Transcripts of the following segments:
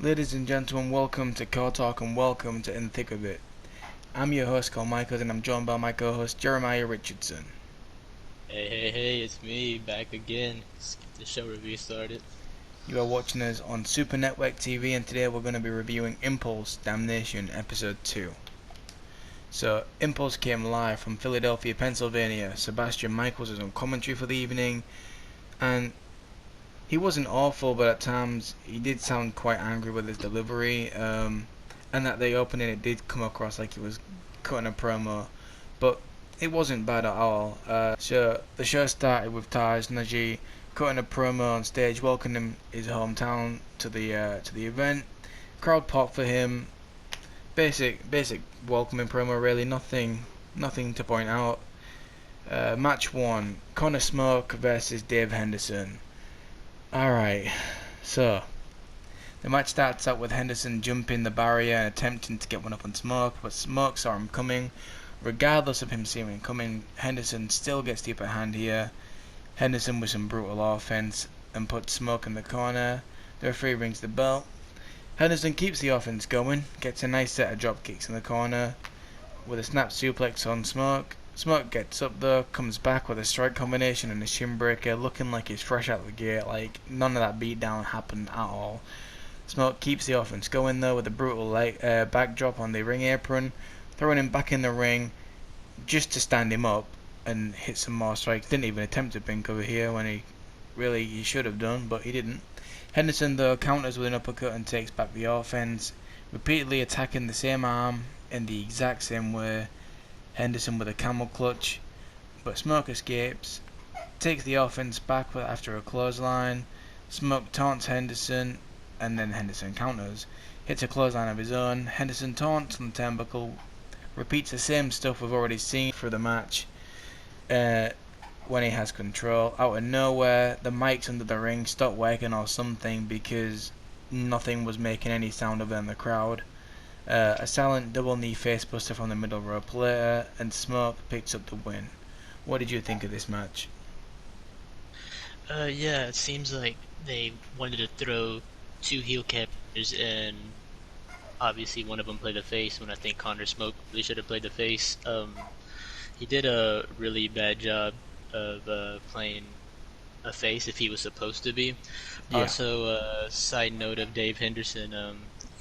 Ladies and gentlemen, welcome to Cawtalk and welcome to In the Thick of It. I'm your host, Carl Michaels, and I'm joined by my co-host, Jeremiah Richardson. Hey, it's me, back again. Let's get the show review started. You are watching us on Super Network TV, and today we're going to be reviewing Impulse Damnation Episode 2. So, Impulse came live from Philadelphia, Pennsylvania. Sebastian Michaels was on commentary for the evening, and he wasn't awful, but at times he did sound quite angry with his delivery, and at the opening it did come across like he was cutting a promo, but it wasn't bad at all. So the show started with Taj Naji cutting a promo on stage, welcoming his hometown to the event. Crowd popped for him. Basic welcoming promo, really. Nothing to point out. Match 1, Connor Smoke versus Dave Henderson. Alright, so the match starts out with Henderson jumping the barrier and attempting to get one up on Smoke, but Smoke saw him coming. Regardless of him seeing him coming, Henderson still gets the upper hand here. Henderson with some brutal offense and puts Smoke in the corner. The referee rings the bell. Henderson keeps the offense going, gets a nice set of drop kicks in the corner with a snap suplex on Smoke. Smoke gets up though, comes back with a strike combination and a shin breaker, looking like he's fresh out the gate, like none of that beatdown happened at all. Smoke keeps the offense going though with a brutal backdrop on the ring apron, throwing him back in the ring just to stand him up and hit some more strikes. Didn't even attempt a pin cover here when he should have done, but he didn't. Henderson though counters with an uppercut and takes back the offense, repeatedly attacking the same arm in the exact same way. Henderson with a camel clutch, but Smoke escapes, takes the offense back after a clothesline. Smoke taunts Henderson, and then Henderson counters, hits a clothesline of his own. Henderson taunts on the turnbuckle, repeats the same stuff we've already seen through the match when he has control. Out of nowhere, the mics under the ring stop working or something because nothing was making any sound other than the crowd. A silent double knee facebuster from the middle rope later, and Smoke picks up the win. What did you think of this match? Yeah, it seems like they wanted to throw two heel characters, and obviously one of them played the face when I think Connor Smoke really should have played the face. He did a really bad job of playing a face if he was supposed to be. Yeah, Also, side note of Dave Henderson,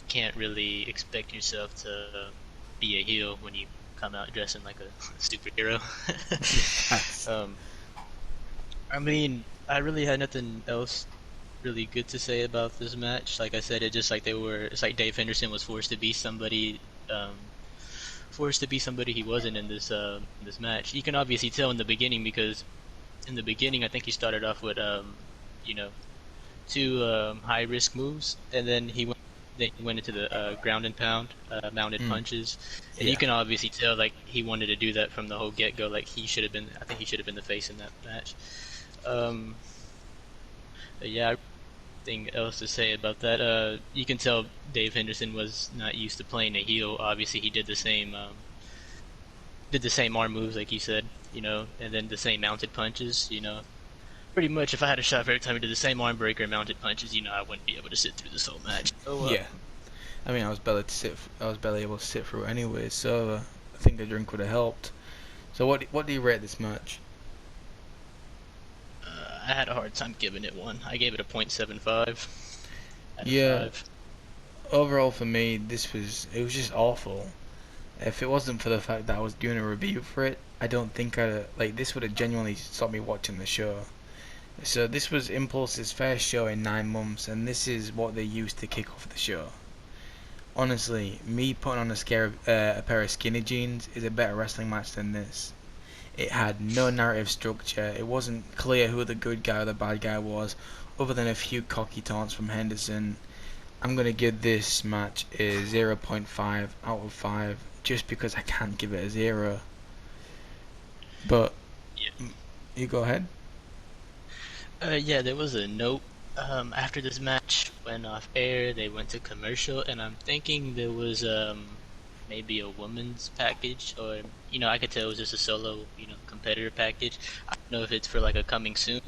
can't really expect yourself to be a heel when you come out dressing like a superhero. yes. um, I mean, I really had nothing else really good to say about this match. Like I said, it's like Dave Henderson was forced to be somebody he wasn't in this match. You can obviously tell in the beginning because in the beginning I think he started off with you know, two high risk moves, and then he went into the ground and pound, mounted Mm, punches, and you yeah. can obviously tell like he wanted to do that from the whole get go. Like I think he should have been the face in that match. Um, but yeah, nothing else to say about that. You can tell Dave Henderson was not used to playing a heel. Obviously, he did the same arm moves like you said, and then the same mounted punches, Pretty much, if I had a shot for every time he did the same arm breaker and mounted punches, I wouldn't be able to sit through this whole match. So, Yeah. I mean, I was barely able to sit through it anyway, so I think a drink would have helped. So what do you rate this match? I had a hard time giving it one. I gave it a .75 out of Yeah, 5. overall for me, it was just awful. If it wasn't for the fact that I was doing a review for it, I don't think this would have genuinely stopped me watching the show. So this was Impulse's first show in 9 months, and this is what they used to kick off the show. Honestly, me putting on a pair of skinny jeans is a better wrestling match than this. It had no narrative structure. It wasn't clear who the good guy or the bad guy was, other than a few cocky taunts from Henderson. I'm gonna give this match a 0.5 out of 5, just because I can't give it a 0. But Yeah. you go ahead. Yeah, there was a note after this match went off air. They went to commercial, and I'm thinking there was maybe a woman's package, or I could tell it was just a solo competitor package. I don't know if it's for like a coming soon.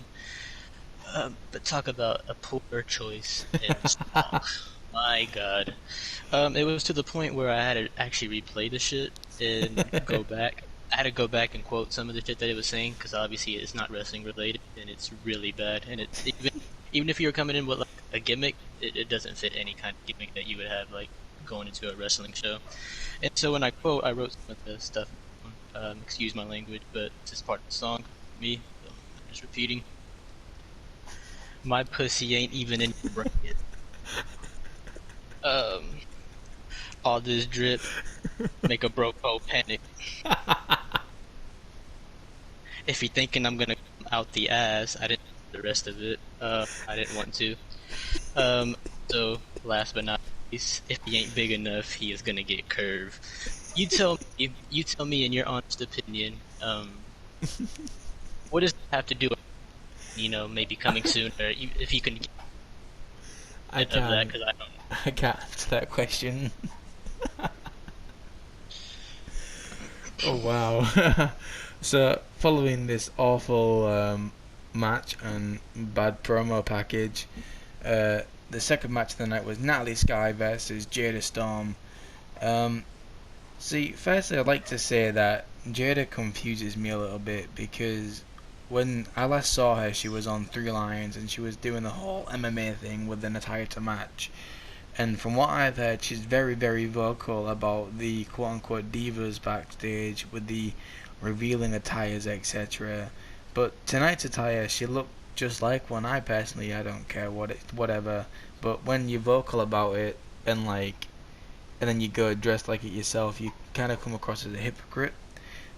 But talk about a poor choice in song. My God. It was to the point where I had to actually replay the shit and go back. I had to go back and quote some of the shit that it was saying because obviously it's not wrestling related and it's really bad. And even if you were coming in with like a gimmick, it doesn't fit any kind of gimmick that you would have like going into a wrestling show. And so when I quote, I wrote some of the stuff. Excuse my language, but this is part of the song. Me, so I'm just repeating. My pussy ain't even in your bracket. Um, all this drip make a broke hoe panic. If you're thinking I'm gonna come out the ass, I didn't do the rest of it. I didn't want to. Um, so last but not least, if he ain't big enough, he is gonna get curved. You tell me in your honest opinion, what does it have to do with, maybe coming soon, or if you can I get of that, can't. because I don't know. I can't answer that question. Oh wow. So following this awful match and bad promo package, the second match of the night was Natalie Sky versus Jada Storm. Um, See, firstly, I'd like to say that Jada confuses me a little bit because when I last saw her, she was on Three Lions and she was doing the whole MMA thing with the Natalia match. And from what I've heard, she's very, very vocal about the quote-unquote divas backstage with the revealing attires, etc. But tonight's attire, she looked just like one. I don't care whatever. But when you're vocal about it and then you go dressed like it yourself, you kind of come across as a hypocrite.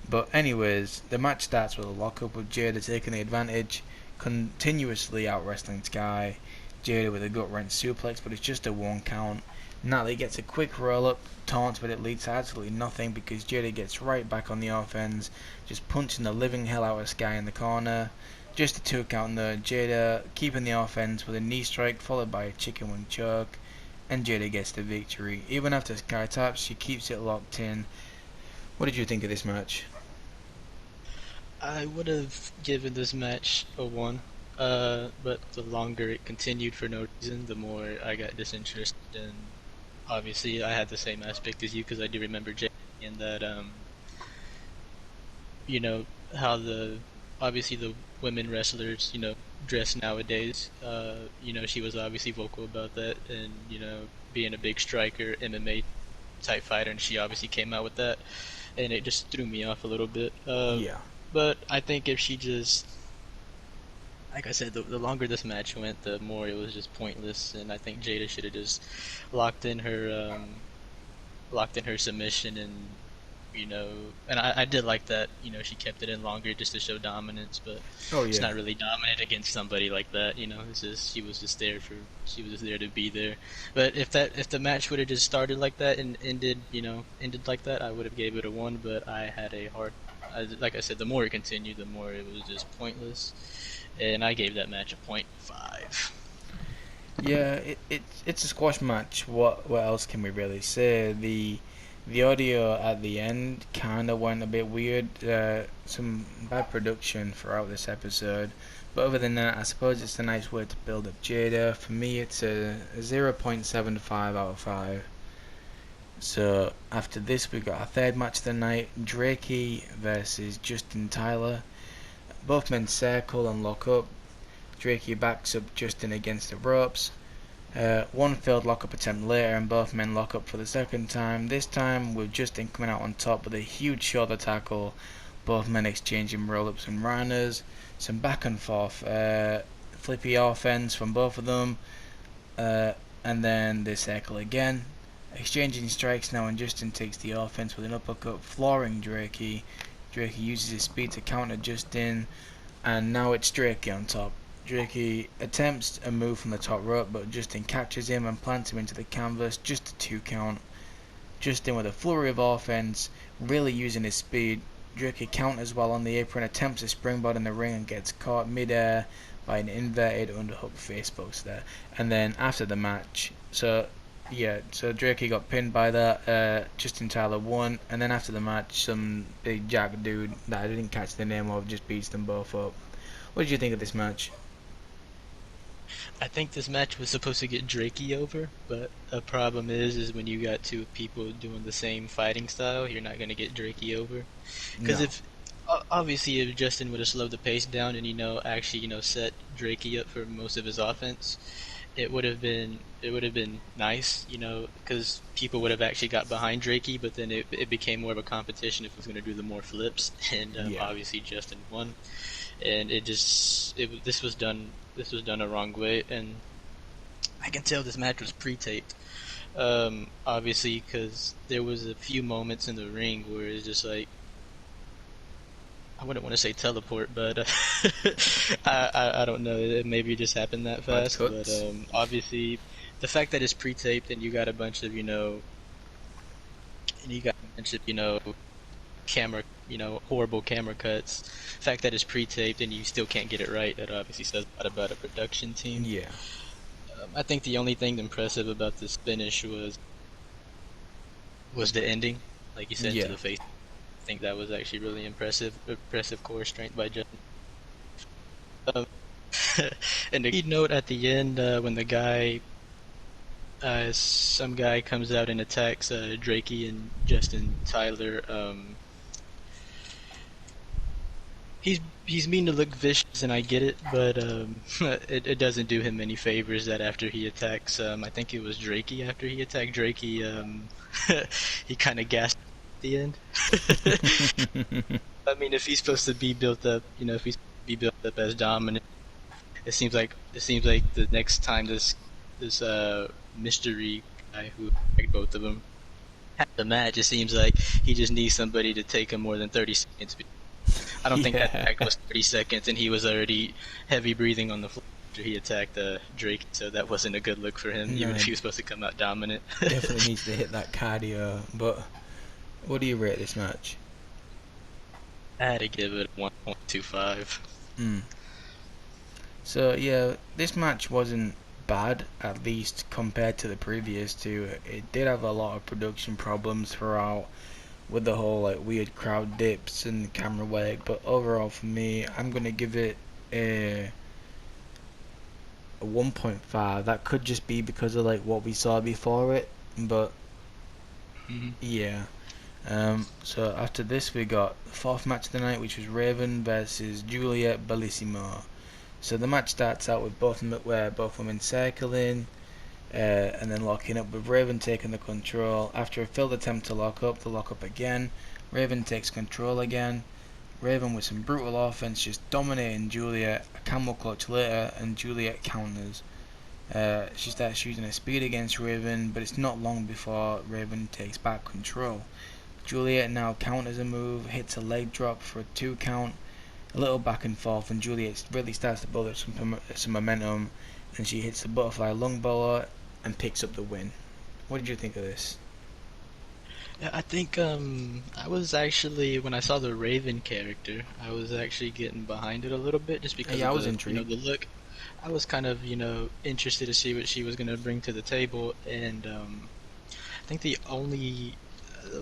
But anyways, the match starts with a lockup with Jada taking the advantage, continuously out wrestling Sky. Jada with a gut wrench suplex, but it's just a 1 count. Natalie gets a quick roll up, taunts, but it leads to absolutely nothing because Jada gets right back on the offense, just punching the living hell out of Sky in the corner. Just a 2 count though, Jada keeping the offense with a knee strike followed by a chicken wing choke, and Jada gets the victory. Even after Sky taps, she keeps it locked in. What did you think of this match? I would have given this match a 1, but the longer it continued for no reason, the more I got disinterested. And obviously, I had the same aspect as you because I do remember Jay and that, you know, how obviously the women wrestlers, dress nowadays. She was obviously vocal about that, and being a big striker, MMA type fighter, and she obviously came out with that, and it just threw me off a little bit. Yeah. But I think if she just, like I said, the longer this match went, the more it was just pointless, and I think Jada should have just locked in her locked in her submission, and I did like that. She kept it in longer just to show dominance, but Oh it's yeah. not really dominant against somebody like that. It's just she was just there to be there. But if the match would have just started like that and ended like that, I would have gave it a 1. But I had a hard, like I said, the more it continued, the more it was just pointless, and I gave that match a point 5. Yeah, it's a squash match. What else can we really say? The audio at the end kind of went a bit weird. Some bad production throughout this episode. But other than that, I suppose it's a nice way to build up Jada. For me, it's a 0.75 out of 5. So after this, we got our third match of the night: Drakey versus Justin Tyler. Both men circle and lock up. Drakey backs up Justin against the ropes. One failed lockup attempt later, and both men lock up for the second time. This time with Justin coming out on top with a huge shoulder tackle. Both men exchanging roll-ups and runners. Some back and forth flippy offense from both of them. And then they circle again. Exchanging strikes now, and Justin takes the offense with an uppercut, flooring Drakey. Drakey uses his speed to counter Justin, and now it's Drakey on top. Drakey attempts a move from the top rope, but Justin catches him and plants him into the canvas, just a 2 count. Justin with a flurry of offense, really using his speed. Drakey counters while on the apron, attempts a springboard in the ring and gets caught mid-air by an inverted underhook facebuster there. And then after the match, so Drakey got pinned by that. Justin Tyler won, and then after the match, some big jack dude that I didn't catch the name of just beats them both up. What did you think of this match? I think this match was supposed to get Drakey over, but a problem is when you got two people doing the same fighting style, you're not gonna get Drakey over. Because No. if obviously if Justin would have slowed the pace down and actually set Drakey up for most of his offense, it would have been nice, because people would have actually got behind Drakey, but then it became more of a competition if it was going to do the more flips, and Yeah. obviously Justin won, and this was done a wrong way, and I can tell this match was pre-taped. Obviously, because there was a few moments in the ring where it's just like, I wouldn't want to say teleport, but I don't know. Maybe it just happened that Bad fast. But cuts. obviously, the fact that it's pre-taped and you got a bunch of camera, horrible camera cuts. The fact that it's pre-taped and you still can't get it right, that obviously says a lot about a production team. Yeah. I think the only thing impressive about this finish was the ending, like you said, to Yeah. the face. I think that was actually really impressive. Impressive core strength by Justin. Um, and the key note at the end, when some guy comes out and attacks Drakey and Justin Tyler. He's mean to look vicious, and I get it, but it doesn't do him any favors that after he attacks, I think it was Drakey. After he attacked Drakey, he kind of gasped at the end. I mean, if he's supposed to be built up, if he's supposed to be built up as dominant, it seems like the next time this mystery guy who attacked both of them has the match, it seems like he just needs somebody to take him more than 30 seconds. I don't think that Yeah. attack was 30 seconds, and he was already heavy breathing on the floor after he attacked Drake, so that wasn't a good look for him, even No, if he was supposed to come out dominant. definitely needs to hit that cardio. But what do you rate this match? I had to give it 1.25. Hmm. So yeah, this match wasn't bad, at least compared to the previous two. It did have a lot of production problems throughout, with the whole like weird crowd dips and camera work. But overall, for me, I'm gonna give it a 1.5. That could just be because of like what we saw before it, but Mm-hmm. yeah. So after this, we got the fourth match of the night, which was Raven versus Juliet Bellissimo. So the match starts out with both women circling, and then locking up, with Raven taking the control. After a failed attempt to lock up, they lock up again. Raven takes control again. Raven with some brutal offense, just dominating Juliet. A camel clutch later, and Juliet counters. She starts using her speed against Raven, but it's not long before Raven takes back control. Juliet now counters a move, hits a leg drop for a 2 count. A little back and forth, and Juliet really starts to build up some momentum, and she hits the butterfly lungbow and picks up the win. What did you think of this? Yeah, I think I was actually, when I saw the Raven character, I was actually getting behind it a little bit just because Yeah, of I was the intrigued. look. I was kind of interested to see what she was gonna bring to the table, and I think uh,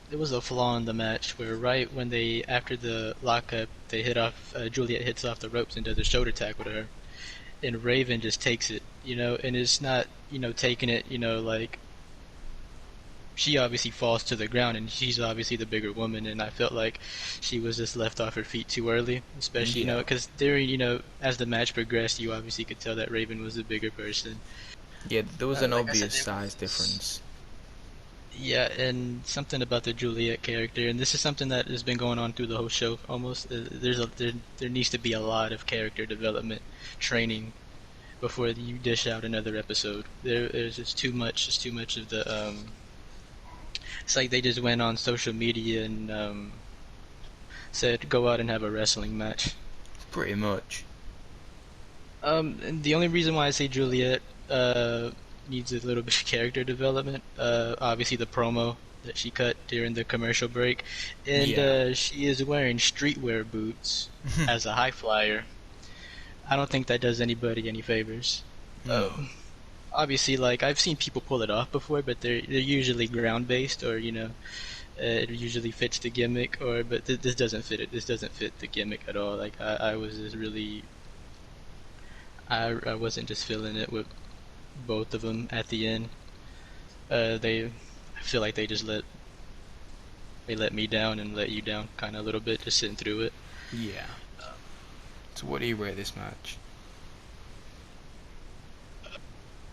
there was a flaw in the match where right when they after the lockup they hit off Juliet hits off the ropes and does a shoulder tackle to her, and Raven just takes it, and it's not taking it, like she obviously falls to the ground, and she's obviously the bigger woman, and I felt like she was just left off her feet too early, especially Yeah, because during as the match progressed, you obviously could tell that Raven was the bigger person. yeah, there was an Like I said, obvious size difference. yeah, and something about the Juliet character, and this is something that has been going on through the whole show almost. There needs to be a lot of character development training before you dish out another episode. There's just too much. Just too much of the. It's like they just went on social media and said go out and have a wrestling match. Pretty much. And the only reason why I say Juliet needs a little bit of character development, obviously the promo that she cut during the commercial break, and Yeah. she is wearing streetwear boots as a high flyer. I don't think that does anybody any favors. No. Um, Obviously, like I've seen people pull it off before, but they're usually ground based, or it usually fits the gimmick. But this doesn't fit it. This doesn't fit the gimmick at all. Like I was just really I wasn't just feeling it with both of them at the end. I feel like they let me down and let you down kind of a little bit, just sitting through it. Yeah. So what do you rate this match?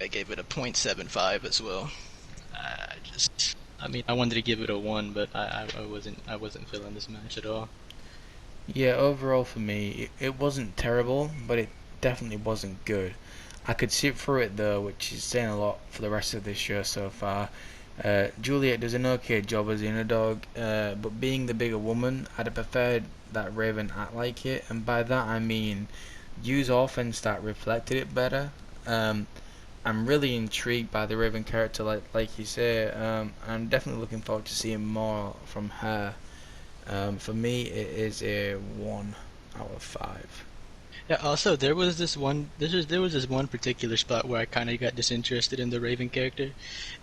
I gave it a .75 as well. I mean, I wanted to give it a 1, but I wasn't feeling this match at all. Yeah, overall for me, it wasn't terrible, but it definitely wasn't good. I could sit through it though, which is saying a lot for the rest of this show so far. Juliet does an okay job as the underdog, but being the bigger woman, I'd have preferred that Raven act like it, and by that I mean use offense that reflected it better. Um, I'm really intrigued by the Raven character, like you say. I'm definitely looking forward to seeing more from her. For me, it is a 1 out of 5. Yeah. Also, there was this one particular spot where I kind of got disinterested in the Raven character,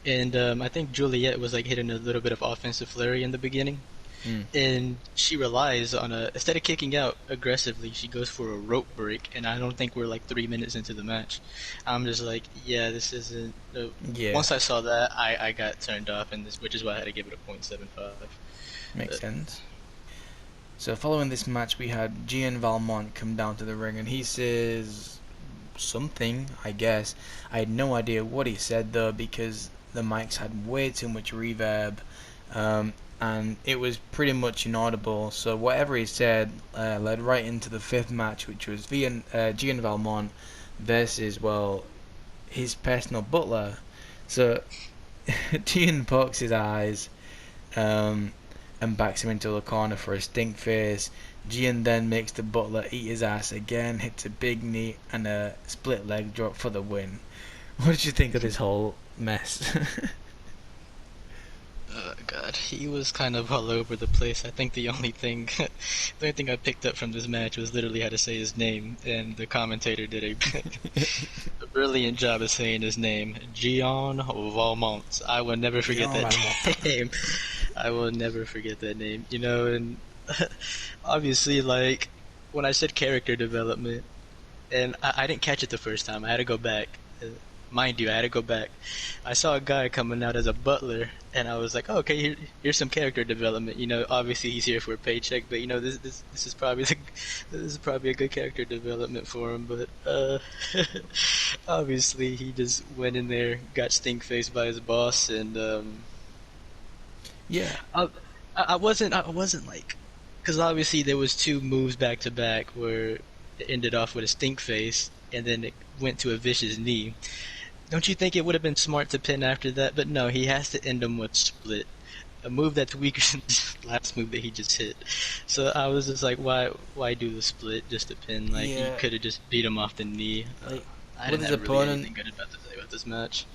and I think Juliet was like hitting a little bit of offensive flurry in the beginning, Hmm. and she relies on a instead of kicking out aggressively, she goes for a rope break, and I don't think we're like 3 minutes into the match. I'm just like, yeah, this isn't. Yeah, Once I saw that, I got turned off, and this which is why I had to give it a .75. makes But sense. So following this match, we had Gian Valmont come down to the ring, and he says something, I guess. I had no idea what he said though, because the mics had way too much reverb, and it was pretty much inaudible. So whatever he said led right into the fifth match, which was Gian Valmont versus, well, his personal butler. So Gian pokes his eyes, um, and backs him into a corner for a stink face. Gian then makes the butler eat his ass again, hits a big knee and a split leg drop for the win. What did you think of this whole mess? Oh God, he was kind of all over the place. I think the only thing I picked up from this match was literally how to say his name, and the commentator did a brilliant job of saying his name, Gian Valmont. I will never forget Gian that Valmont. name. I will never forget that name. You know, and obviously, like when I said character development, and I didn't catch it the first time. I had to go back. Mind you, I had to go back. I saw a guy coming out as a butler, and I was like, oh, okay, here's some character development. You know, obviously he's here for a paycheck, but you know, this is probably this is probably a good character development for him. But obviously he just went in there, got stink faced by his boss, and Yeah, I, I wasn't like, because obviously there was two moves back to back where it ended off with a stink face, and then it went to a vicious knee. Don't you think it would have been smart to pin after that? But no, he has to end them with split, a move that's weaker than the last move that he just hit. So I was just like, why do the split just to pin? Like you yeah. could have just beat him off the knee. Like I with didn't his have really opponent. anything good about to say about this match.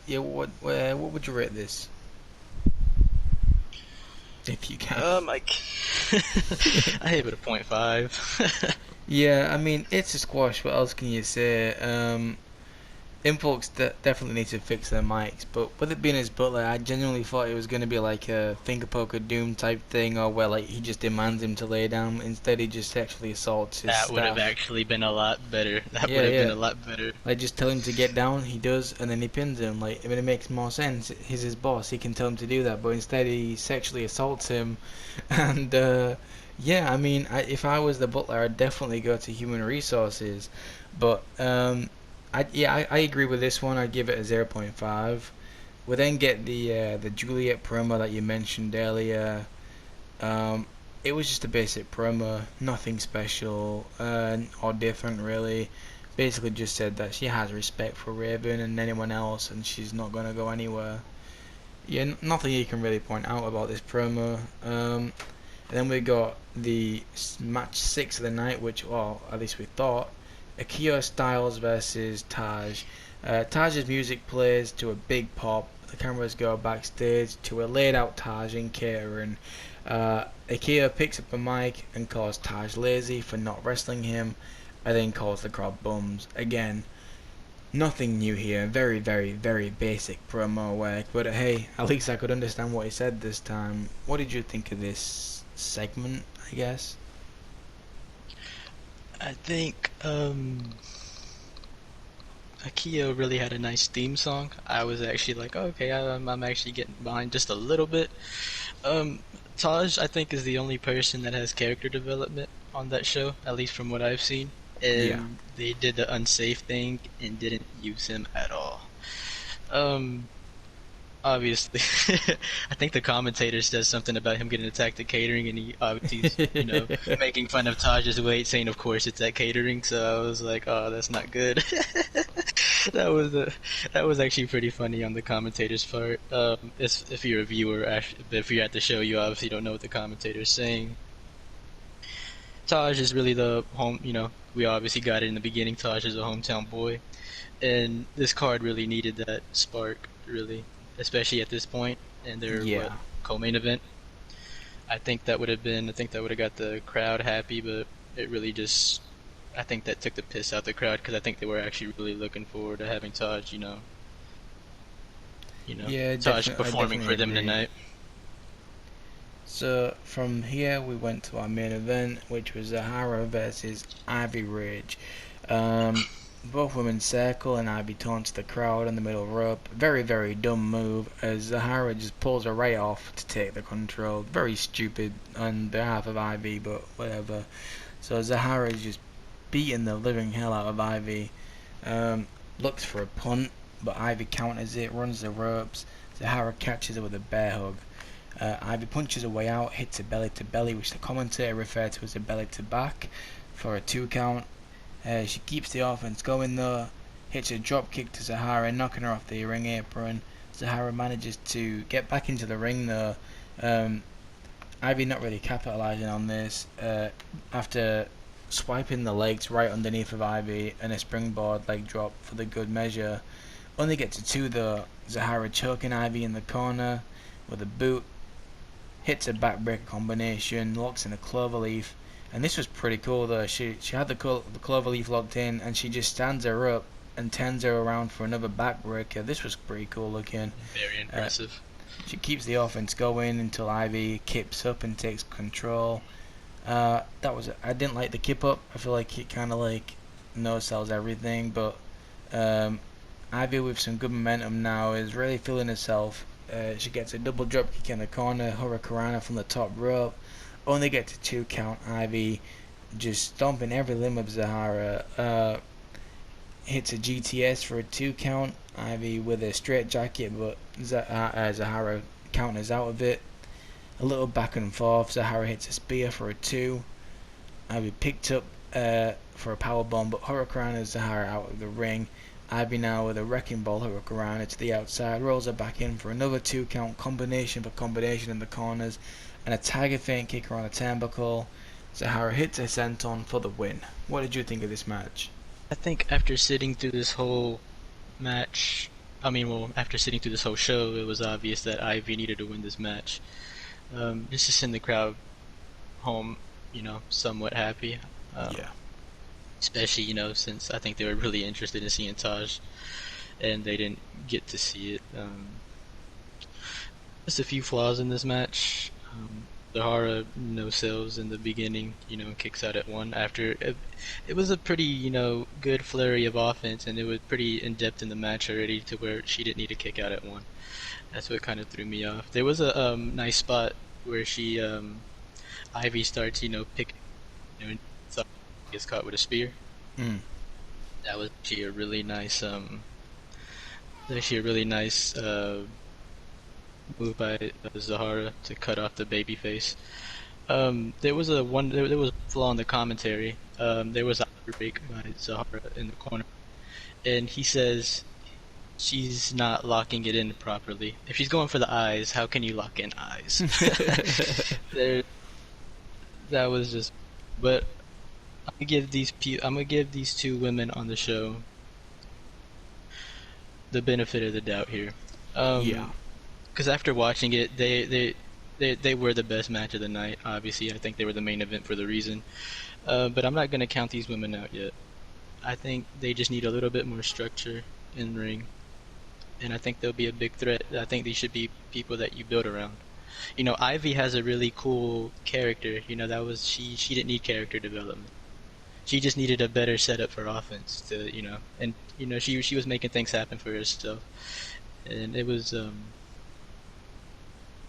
Yeah, what would you rate this if you can? Like I gave it a .5. Yeah, I mean it's a squash. What else can you say? Influx definitely needs to fix their mics, but with it being his butler, I genuinely thought it was going to be like a finger poker doom type thing, or where like he just demands him to lay down. Instead, he just sexually assaults his That would have staff. actually been a lot better. That would Yeah, have been yeah. a lot better. Like just tell him to get down, he does, and then he pins him. Like I mean, it makes more sense. He's his boss. He can tell him to do that, but instead he sexually assaults him, and yeah, I mean, if I was the butler, I'd definitely go to human resources, but I agree with this one. I'd give it a 0.5. We then get the Juliet promo that you mentioned earlier. Um, it was just a basic promo, nothing special or different really. Basically, just said that she has respect for Raven and anyone else, and she's not gonna go anywhere. Yeah, nothing you can really point out about this promo. And then we got the match 6 of the night, which, well, at least we thought, Akio Styles versus Taj. Taj's music plays to a big pop. The cameras go backstage to a laid out Taj in catering. Akio picks up a mic and calls Taj lazy for not wrestling him, and then calls the crowd bums. Again, nothing new here. Very, very, very basic promo work. But hey, at least I could understand what he said this time. What did you think of this segment, I guess? I think Akio really had a nice theme song. I was actually like, okay, I'm actually getting behind just a little bit. Um, Taj, I think, is the only person that has character development on that show, at least from what I've seen. Yeah. And they did the unsafe thing and didn't use him at all. Um, Obviously, I think the commentator says something about him getting attacked at catering, and he obviously, making fun of Taj's weight, saying, "Of course it's at catering." So I was like, "Oh, that's not good." that was that was actually pretty funny on the commentator's part. If you're a viewer, but if you're at the show, you obviously don't know what the commentator's saying. Taj is really the home. We obviously got it in the beginning. Taj is a hometown boy, and this card really needed that spark, really, especially at this point in their Yeah. co-main event. I think that would have got the crowd happy, but it really just, I think that took the piss out the crowd because I think they were actually really looking forward to having Taj, Yeah, Taj definitely. I performing definitely for them agree. tonight. So from here we went to our main event, which was Zahara versus Ivy Ridge. Both women circle and Ivy taunts the crowd on the middle rope. Very, very dumb move as Zahara just pulls her right off to take the control. Very stupid on behalf of Ivy, but whatever. So Zahara is just beating the living hell out of Ivy. Looks for a punt, but Ivy counters it, runs the ropes. Zahara catches her with a bear hug. Ivy punches her way out, hits a belly to belly, which the commentator referred to as a belly to back, for a 2 count. She keeps the offense going though, hits a drop kick to Zahara, knocking her off the ring apron. Zahara manages to get back into the ring though. Ivy not really capitalizing on this. After swiping the legs right underneath of Ivy and a springboard leg drop for the good measure. Only get to 2 though. Zahara choking Ivy in the corner with a boot. Hits a backbreaker combination, locks in a cloverleaf, and this was pretty cool though. She had the cloverleaf locked in, and she just stands her up and turns her around for another backbreaker. This was pretty cool looking. Very impressive. She keeps the offense going until Ivy kips up and takes control. I didn't like the kip up. I feel like it kind of like no sells everything, but Ivy with some good momentum now is really feeling herself. She gets a double drop kick in the corner, Hurricanrana from the top rope. Only get to 2 count. Ivy just stomping every limb of Zahara. Hits a GTS for a 2 count. Ivy with a straight jacket, but Zahara counters out of it. A little back and forth. Zahara hits a spear for a 2. Ivy picked up for a power bomb, but Hurricanrana Zahara out of the ring. Ivy now with a wrecking ball Hurricanrana to the outside, rolls her back in for another 2 count combination for combination in the corners, and a tiger feint kicker on a turnbuckle. Zahara hits a senton for the win. What did you think of this match? I think after sitting through this whole match, after sitting through this whole show, it was obvious that Ivy needed to win this match. Just to send the crowd home, somewhat happy. Yeah. Especially, since I think they were really interested in seeing Taj, and they didn't get to see it. Just a few flaws in this match. Zahara no sells in the beginning, kicks out at 1 after it was a pretty, good flurry of offense, and it was pretty in depth in the match already to where she didn't need to kick out at 1. That's what kind of threw me off. There was a nice spot where she Ivy starts, picking, gets caught with a spear. Mm. That was actually a really nice move by Zahara to cut off the baby face. There was a flaw in the commentary. There was a break by Zahara in the corner, and he says she's not locking it in properly. If she's going for the eyes, how can you lock in eyes? there, that was just. But I'm gonna give these 2 women on the show the benefit of the doubt here. Yeah. Because after watching it, they were the best match of the night. Obviously, I think they were the main event for the reason. But I'm not gonna count these women out yet. I think they just need a little bit more structure in the ring, and I think they'll be a big threat. I think these should be people that you build around. Ivy has a really cool character. That was she didn't need character development. She just needed a better setup for offense to, and she was making things happen for herself, and it was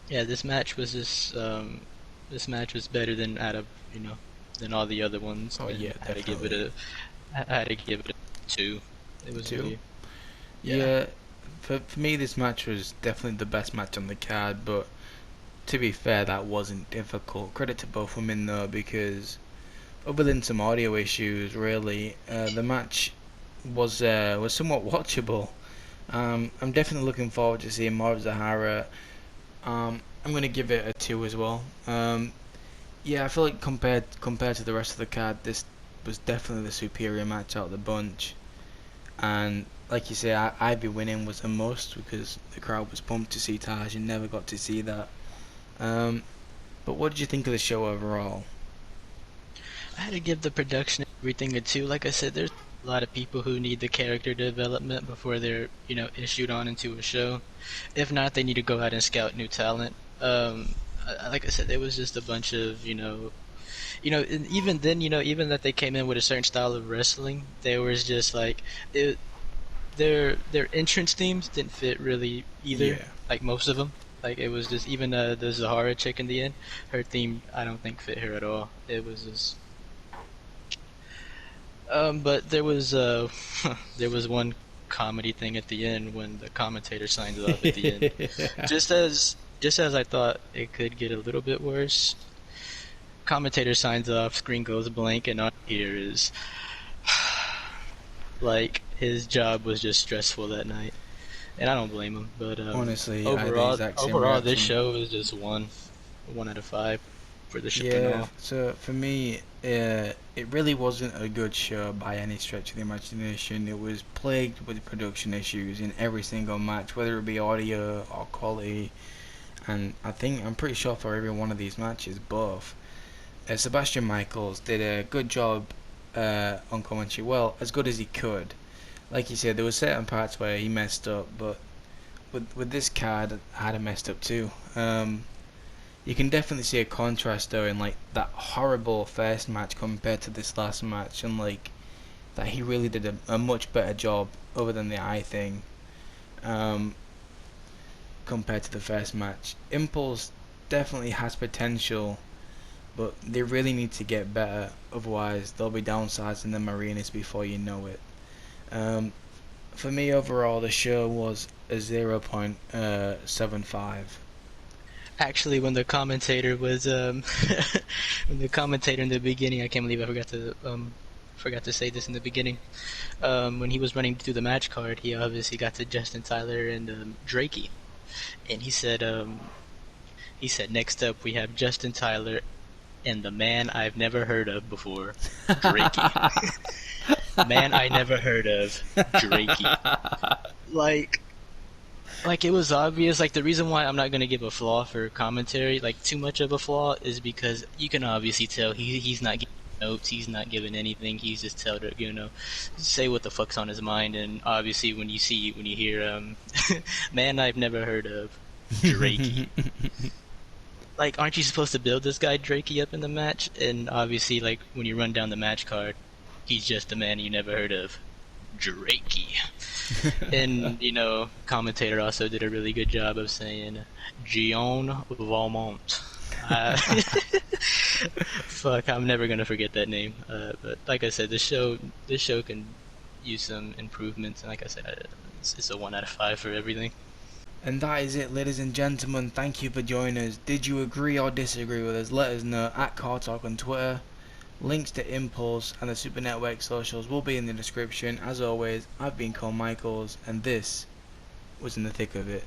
yeah, this match was better than out of than all the other ones, Oh yeah, and definitely. I had to give it a two. It was Two. really, yeah. Yeah, for me this match was definitely the best match on the card, but to be fair, that wasn't difficult. Credit to both women though, because other than some audio issues, really, the match was somewhat watchable. I'm definitely looking forward to seeing more of Zahara. I'm gonna give it a two as well. Yeah, I feel like compared to the rest of the card, this was definitely the superior match out of the bunch. And like you say, Ivy winning was a must because the crowd was pumped to see Taj and never got to see that. Um, but what did you think of the show overall? I had to give the production and everything a two. Like I said, there's a lot of people who need the character development before they're issued on into a show. If not, they need to go out and scout new talent. Like I said, there was just a bunch of and even then, even that they came in with a certain style of wrestling, there was just like it, their entrance themes didn't fit really either. Yeah, Like most of them, like it was just even the Zahara chick in the end, her theme I don't think fit her at all. It was just but there was there was one comedy thing at the end when the commentator signs off at the end. Just as I thought it could get a little bit worse, commentator signs off, screen goes blank, and all I hear is like his job was just stressful that night, and I don't blame him. But honestly, I had the overall, exact same overall, this reaction. show is just one out of five for the show and Yeah, all. so for me, it really wasn't a good show by any stretch of the imagination. It was plagued with production issues in every single match, whether it be audio or quality. And I'm pretty sure for every one of these matches, both. Sebastian Michaels did a good job on commentary. Well, as good as he could. Like you said, there were certain parts where he messed up, but with this card, I'd have messed up too. You can definitely see a contrast though in like that horrible first match compared to this last match, and like that he really did a much better job other than the eye thing um, compared to the first match. Impulse definitely has potential, but they really need to get better. Otherwise, they'll be downsizing the arenas before you know it. Um, for me, overall, the show was a 0.75. Actually, when the commentator was when the commentator in the beginning, I can't believe I forgot to say this in the beginning. When he was running through the match card, he obviously got to Justin Tyler and Drakey, and he said next up we have Justin Tyler and the man I've never heard of before, Drakey. Man I never heard of, Drakey. Like it was obvious. Like the reason why I'm not gonna give a flaw for commentary, like too much of a flaw, is because you can obviously tell he's not giving notes, he's not giving anything. He's just tell to say what the fuck's on his mind. And obviously when you hear man I've never heard of, Drakey. Like aren't you supposed to build this guy Drakey up in the match? And obviously like when you run down the match card, he's just a man you never heard of, Drakey. And commentator also did a really good job of saying Gian Valmont. Fuck, I'm never gonna forget that name. But like I said, this show can use some improvements, and like I said, it's a one out of five for everything. And that is it, ladies and gentlemen. Thank you for joining us. Did you agree or disagree with us? Let us know at Cawtalk on Twitter. Links to Impulse and the Super Network socials will be in the description. As always, I've been Cole Michaels, and this was In the Thick of It.